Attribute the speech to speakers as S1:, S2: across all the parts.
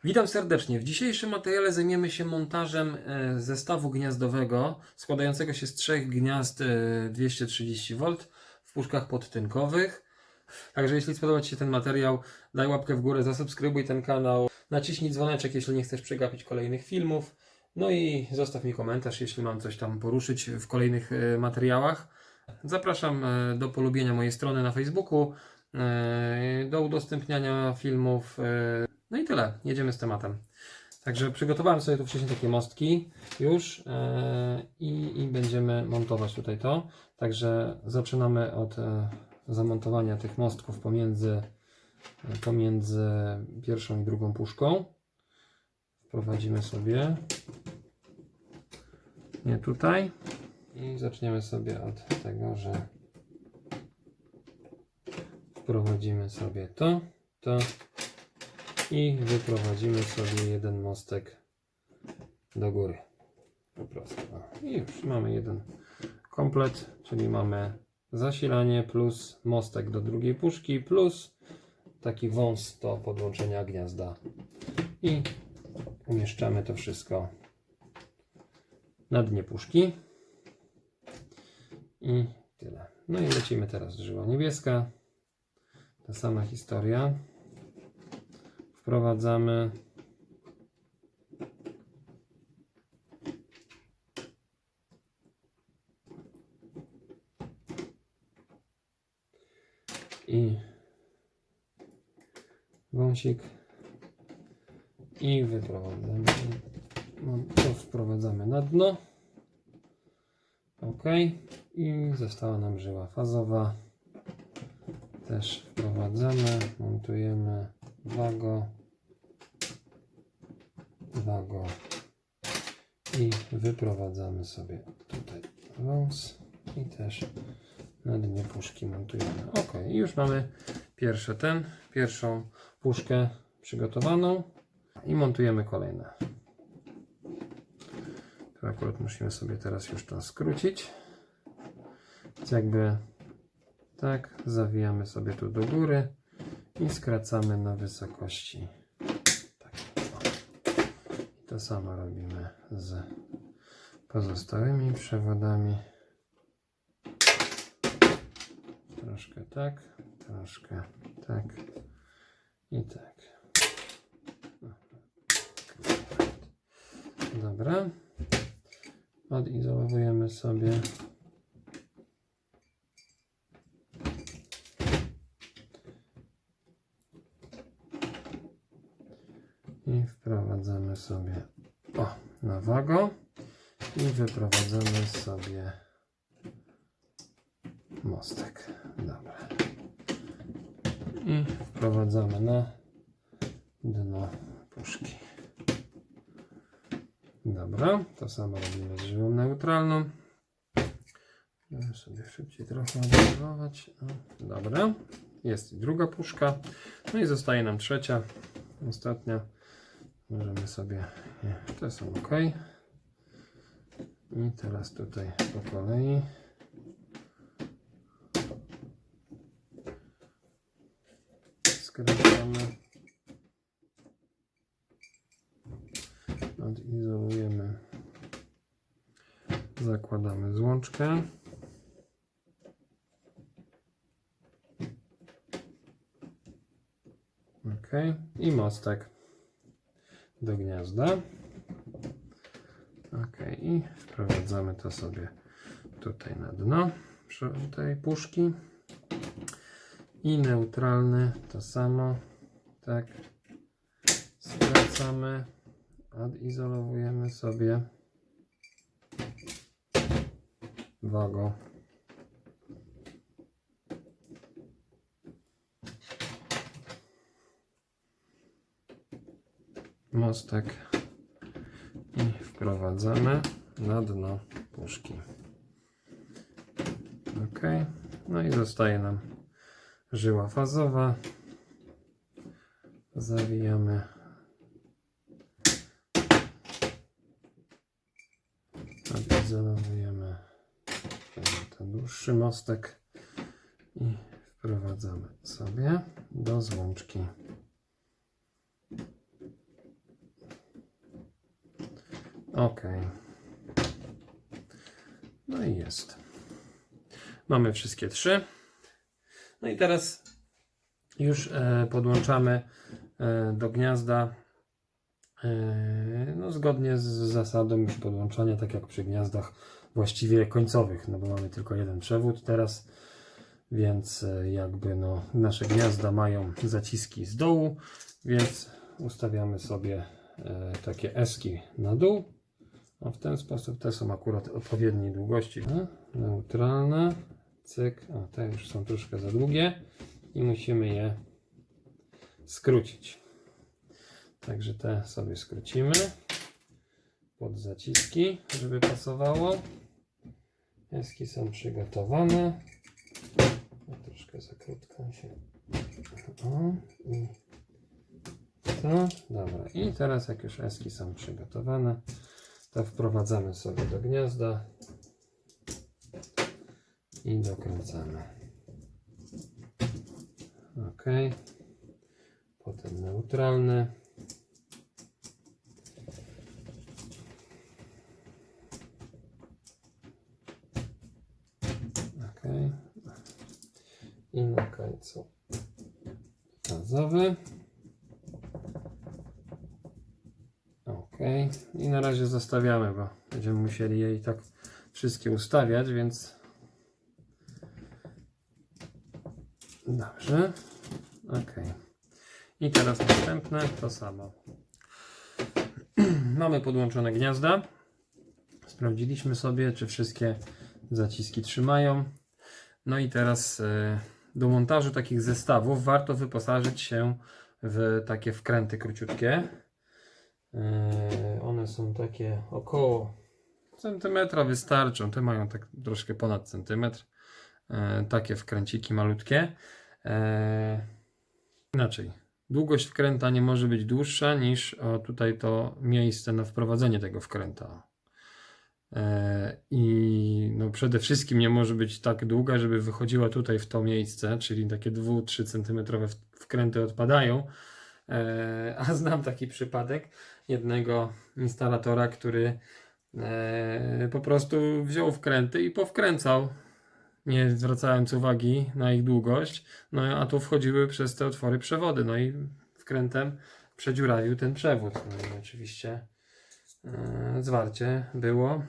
S1: Witam serdecznie. W dzisiejszym materiale zajmiemy się montażem zestawu gniazdowego składającego się z 3 gniazd 230V w puszkach podtynkowych. Także jeśli spodobał Ci się ten materiał, daj łapkę w górę, zasubskrybuj ten kanał, naciśnij dzwoneczek, jeśli nie chcesz przegapić kolejnych filmów. No i zostaw mi komentarz, jeśli mam coś tam poruszyć w kolejnych materiałach. Zapraszam do polubienia mojej strony na Facebooku, do udostępniania filmów. No i tyle, jedziemy z tematem. Także przygotowałem sobie tu wcześniej takie mostki już i będziemy montować tutaj to. Także zaczynamy od zamontowania tych mostków pomiędzy pierwszą i drugą puszką. Wprowadzimy sobie nie tutaj i zaczniemy sobie od tego, że wprowadzimy sobie to i wyprowadzimy sobie jeden mostek do góry. Po prostu. I już mamy jeden komplet, czyli mamy zasilanie plus mostek do drugiej puszki plus taki wąs do podłączenia gniazda. I umieszczamy to wszystko na dnie puszki. I tyle. No i lecimy teraz żyła niebieska. Ta sama historia. Wprowadzamy i wąsik i wyprowadzamy. To wprowadzamy na dno. OK. I została nam żyła fazowa. Też wprowadzamy, montujemy wago i wyprowadzamy sobie tutaj wąs i też na dnie puszki montujemy. OK, i już mamy pierwszą puszkę przygotowaną i montujemy kolejne. Tu akurat musimy sobie teraz już to skrócić. Więc jakby tak, zawijamy sobie tu do góry i skracamy na wysokości. Tak. I to samo robimy z pozostałymi przewodami. Troszkę tak i tak. Dobra. Odizolowujemy sobie i wprowadzamy sobie na wago i wyprowadzamy sobie mostek. Dobra. I wprowadzamy na dno puszki. Dobra, to samo robimy z żyłą neutralną. Możemy sobie szybciej trochę odizolować. Dobra, jest i druga puszka. No i zostaje nam trzecia, ostatnia. Możemy sobie, te są OK. I teraz tutaj po kolei. Skręcamy. Odizolujemy. Zakładamy złączkę. OK. I mostek do gniazda. OK. I wprowadzamy to sobie tutaj na dno tej puszki. I neutralny to samo. Tak. Skracamy. Odizolowujemy sobie wago. Mostek i wprowadzamy na dno puszki. OK. No i zostaje nam żyła fazowa. Zawijamy odizolowujemy ten dłuższy mostek i wprowadzamy sobie do złączki. Ok. No i jest. Mamy wszystkie 3. No i teraz już podłączamy do gniazda no zgodnie z zasadą już podłączania, tak jak przy gniazdach właściwie końcowych, no bo mamy tylko jeden przewód teraz, więc jakby no nasze gniazda mają zaciski z dołu, więc ustawiamy sobie takie eski na dół. No w ten sposób te są akurat odpowiedniej długości. Neutralne, cyk, o, te już są troszkę za długie i musimy je skrócić. Także te sobie skrócimy pod zaciski, żeby pasowało. Eski są przygotowane. Troszkę za krótko się. O, i to. Dobra. I teraz jak już eski są przygotowane, to wprowadzamy sobie do gniazda i dokręcamy. Ok. Potem neutralny. Ok. I na końcu gazowy. Ok. I na razie zostawiamy, bo będziemy musieli je i tak wszystkie ustawiać, więc dobrze. Ok. I teraz następne to samo. Mamy podłączone gniazda. Sprawdziliśmy sobie, czy wszystkie zaciski trzymają. No i teraz do montażu takich zestawów warto wyposażyć się w takie wkręty króciutkie. One są takie około centymetra wystarczą. Te mają tak troszkę ponad centymetr. Takie wkręciki malutkie. Inaczej. Długość wkręta nie może być dłuższa niż tutaj to miejsce na wprowadzenie tego wkręta. I no przede wszystkim nie może być tak długa, żeby wychodziła tutaj w to miejsce, czyli takie 2-3 cm wkręty odpadają. A znam taki przypadek jednego instalatora, który po prostu wziął wkręty i powkręcał, nie zwracając uwagi na ich długość, no a tu wchodziły przez te otwory przewody, no i wkrętem przedziurawił ten przewód. No i oczywiście zwarcie było,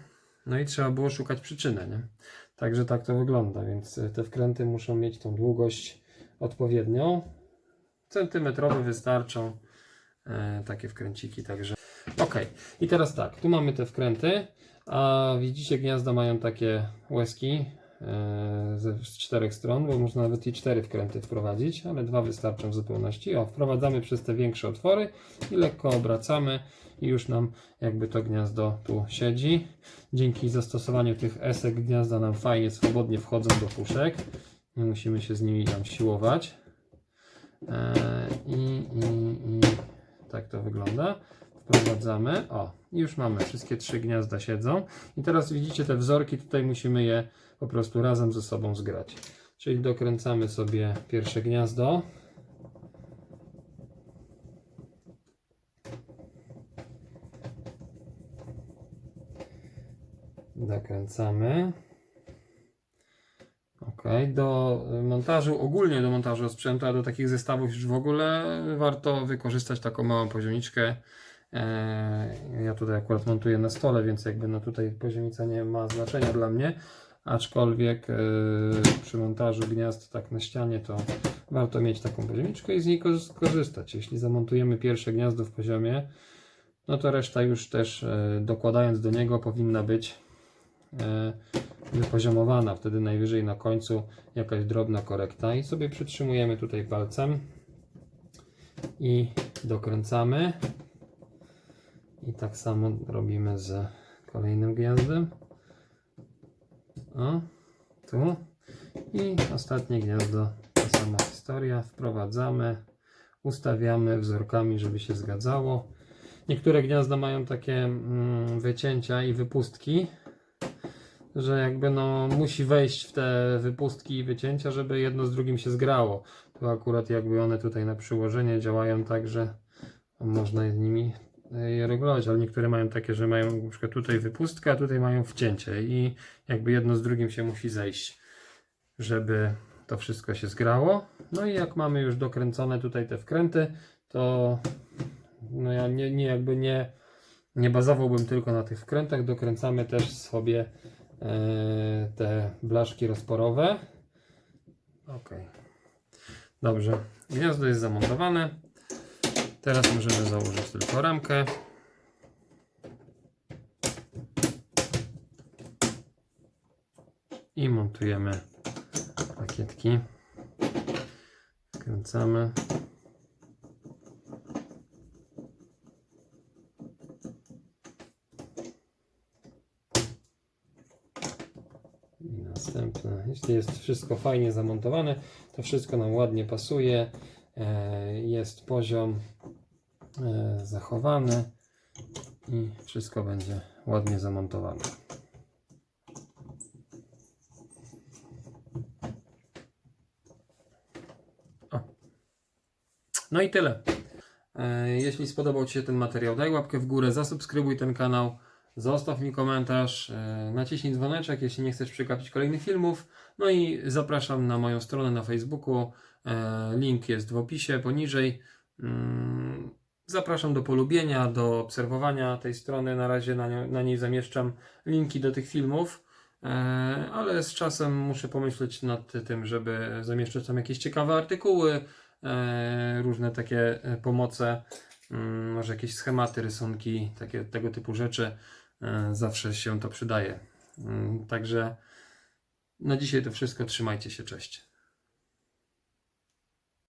S1: no i trzeba było szukać przyczyny, nie? Także tak to wygląda, więc te wkręty muszą mieć tą długość odpowiednią. Centymetrowe wystarczą takie wkręciki, także ok. I teraz tak, tu mamy te wkręty, a widzicie, gniazda mają takie łezki z 4 stron, bo można nawet i 4 wkręty wprowadzić, ale 2 wystarczą w zupełności. O, wprowadzamy przez te większe otwory i lekko obracamy i już nam jakby to gniazdo tu siedzi. Dzięki zastosowaniu tych esek gniazda nam fajnie, swobodnie wchodzą do puszek. Nie musimy się z nimi tam siłować. I tak to wygląda. Wprowadzamy. O, już mamy. Wszystkie 3 gniazda siedzą. I teraz widzicie te wzorki, tutaj musimy je po prostu razem ze sobą zgrać. Czyli dokręcamy sobie pierwsze gniazdo. Dokręcamy. Ok, do montażu, ogólnie do montażu sprzętu, a do takich zestawów już w ogóle warto wykorzystać taką małą poziomiczkę. Ja tutaj akurat montuję na stole, więc jakby no tutaj poziomica nie ma znaczenia dla mnie, aczkolwiek przy montażu gniazd tak na ścianie to warto mieć taką poziomiczkę i z niej korzystać. Jeśli zamontujemy pierwsze gniazdo w poziomie, no to reszta już też dokładając do niego powinna być wypoziomowana, wtedy najwyżej na końcu jakaś drobna korekta i sobie przytrzymujemy tutaj palcem i dokręcamy i tak samo robimy z kolejnym gniazdem. O, tu i ostatnie gniazdo, ta sama historia, wprowadzamy, ustawiamy wzorkami, żeby się zgadzało. Niektóre gniazda mają takie wycięcia i wypustki, że jakby no musi wejść w te wypustki i wycięcia, żeby jedno z drugim się zgrało. To akurat jakby one tutaj na przyłożenie działają tak, że można z nimi je regulować, ale niektóre mają takie, że mają na przykład tutaj wypustkę, a tutaj mają wcięcie i jakby jedno z drugim się musi zejść, żeby to wszystko się zgrało. No i jak mamy już dokręcone tutaj te wkręty, to no ja nie bazowałbym tylko na tych wkrętach, dokręcamy też sobie te blaszki rozporowe. Ok, dobrze, gniazdo jest zamontowane. Teraz możemy założyć tylko ramkę. I montujemy pakietki. Wkręcamy. I następne. Jeśli jest wszystko fajnie zamontowane, to wszystko nam ładnie pasuje. Jest poziom zachowany i wszystko będzie ładnie zamontowane. O. No i tyle. Jeśli spodobał Ci się ten materiał, daj łapkę w górę, zasubskrybuj ten kanał, zostaw mi komentarz, naciśnij dzwoneczek, jeśli nie chcesz przegapić kolejnych filmów. No i zapraszam na moją stronę na Facebooku. Link jest w opisie poniżej. Zapraszam do polubienia, do obserwowania tej strony. Na razie na niej zamieszczam linki do tych filmów, ale z czasem muszę pomyśleć nad tym, żeby zamieszczać tam jakieś ciekawe artykuły, różne takie pomoce, może jakieś schematy, rysunki, tego typu rzeczy. Zawsze się to przydaje. Także na dzisiaj to wszystko. Trzymajcie się, cześć.